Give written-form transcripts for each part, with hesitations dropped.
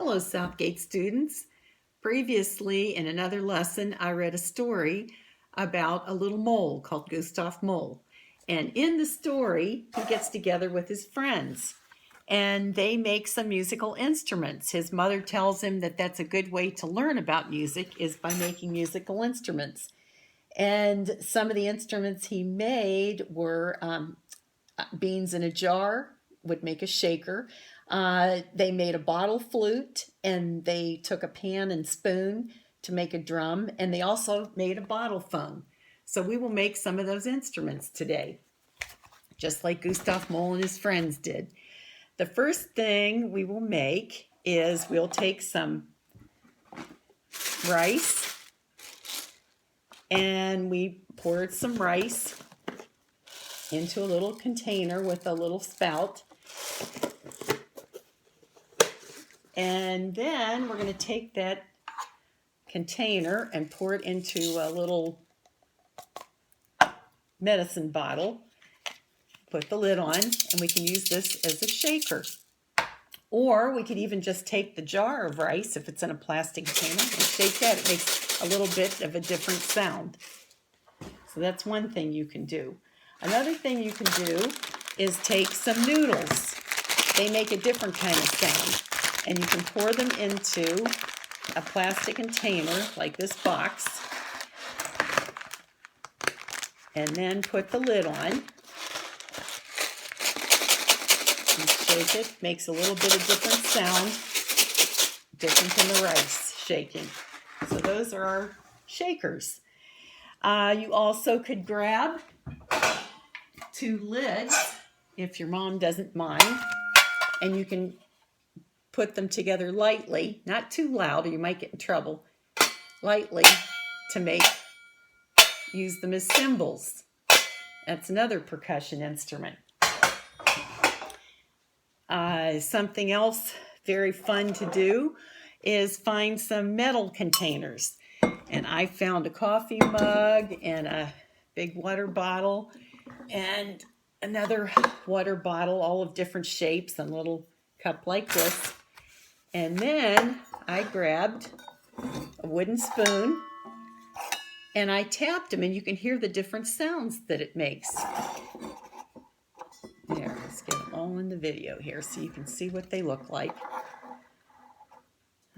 Hello, Southgate students. Previously, in another lesson, I read a story about a little mole called Gustav Mole. And in the story, he gets together with his friends and they make some musical instruments. His mother tells him that that's a good way to learn about music is by making musical instruments. And some of the instruments he made were beans in a jar, would make a shaker. They made a bottle flute, and they took a pan and spoon to make a drum, and they also made a bottle phone. So we will make some of those instruments today, just like Gustav Mole and his friends did. The first thing we will make is we'll take some rice, and we poured some rice into a little container with a little spout. And then we're going to take that container and pour it into a little medicine bottle. Put the lid on, and we can use this as a shaker. Or we could even just take the jar of rice, if it's in a plastic container, and shake that. It makes a little bit of a different sound. So that's one thing you can do. Another thing you can do is take some noodles. They make a different kind of sound. And you can pour them into a plastic container like this box. And then put the lid on. And shake it. Makes a little bit of different sound. Different than the rice shaking. So those are our shakers. You also could grab 2 lids, if your mom doesn't mind, and you can put them together lightly, not too loud or you might get in trouble, lightly to use them as cymbals. That's another percussion instrument. Something else very fun to do is find some metal containers. And I found a coffee mug and a big water bottle and another water bottle, all of different shapes, and a little cup like this. And then I grabbed a wooden spoon and I tapped them, and you can hear the different sounds that it makes. There, let's get them all in the video here so you can see what they look like.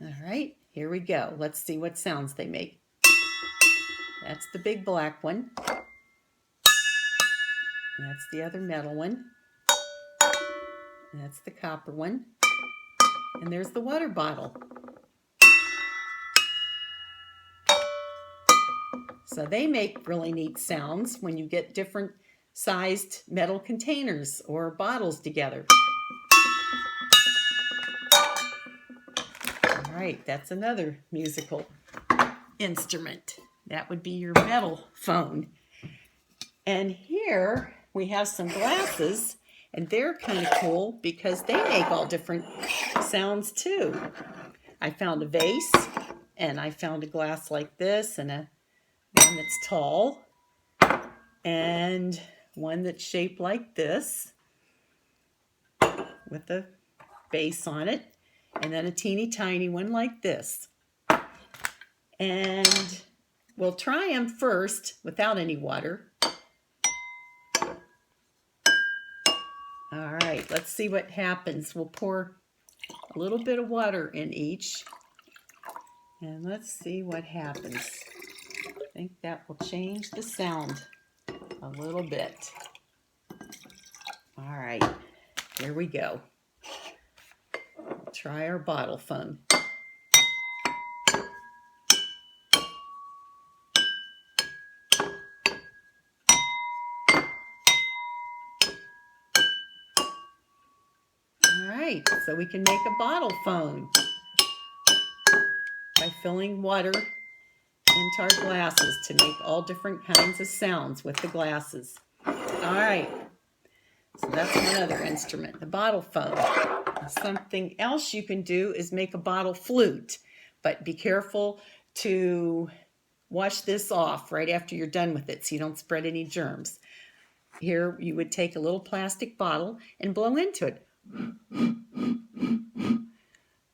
All right, here we go. Let's see what sounds they make. That's the big black one. And that's the other metal one. And that's the copper one. And there's the water bottle. So they make really neat sounds when you get different sized metal containers or bottles together. All right, that's another musical instrument. That would be your metal phone. And here we have some glasses, and they're kind of cool because they make all different sounds too. I found a vase, and I found a glass like this, and one that's tall, and one that's shaped like this with a base on it, and then a teeny tiny one like this. And we'll try them first without any water. All right, let's see what happens. We'll pour a little bit of water in each, and let's see what happens. I think that will change the sound a little bit. All right, here we go. We'll try our bottle phone. So we can make a bottle phone by filling water into our glasses to make all different kinds of sounds with the glasses. All right, so that's another instrument, the bottle phone. Something else you can do is make a bottle flute, but be careful to wash this off right after you're done with it so you don't spread any germs. Here you would take a little plastic bottle and blow into it.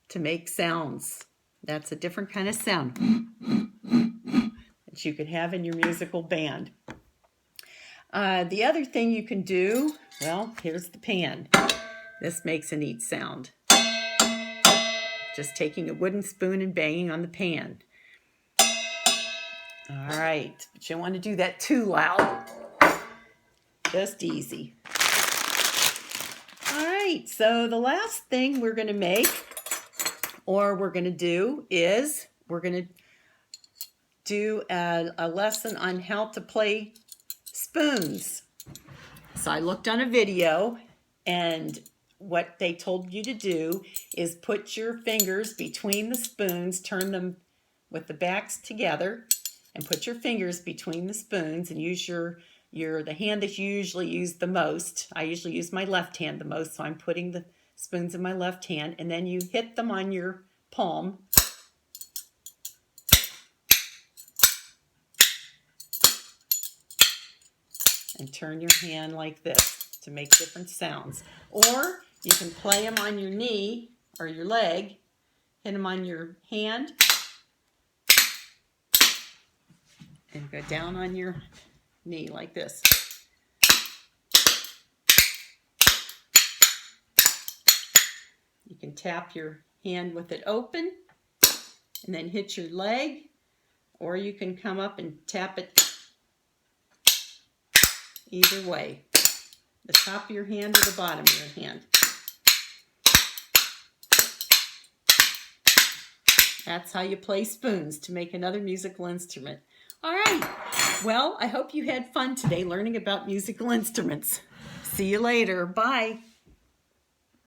to make sounds. That's a different kind of sound that you could have in your musical band. The other thing you can do, well, here's the pan. This makes a neat sound. Just taking a wooden spoon and banging on the pan. All right, but you don't want to do that too loud. Just easy. All right, so the last thing we're going to make, or we're going to do, is we're going to do a lesson on how to play spoons. So I looked on a video, and what they told you to do is put your fingers between the spoons, turn them with the backs together, and put your fingers between the spoons and use the hand that you usually use the most. I usually use my left hand the most, so I'm putting the spoons in my left hand, and then you hit them on your palm. And turn your hand like this to make different sounds. Or you can play them on your knee or your leg, hit them on your hand, and go down on your knee like this. You can tap your hand with it open and then hit your leg, or you can come up and tap it either way, the top of your hand or the bottom of your hand. That's how you play spoons to make another musical instrument. All right, well, I hope you had fun today learning about musical instruments. See you later. Bye.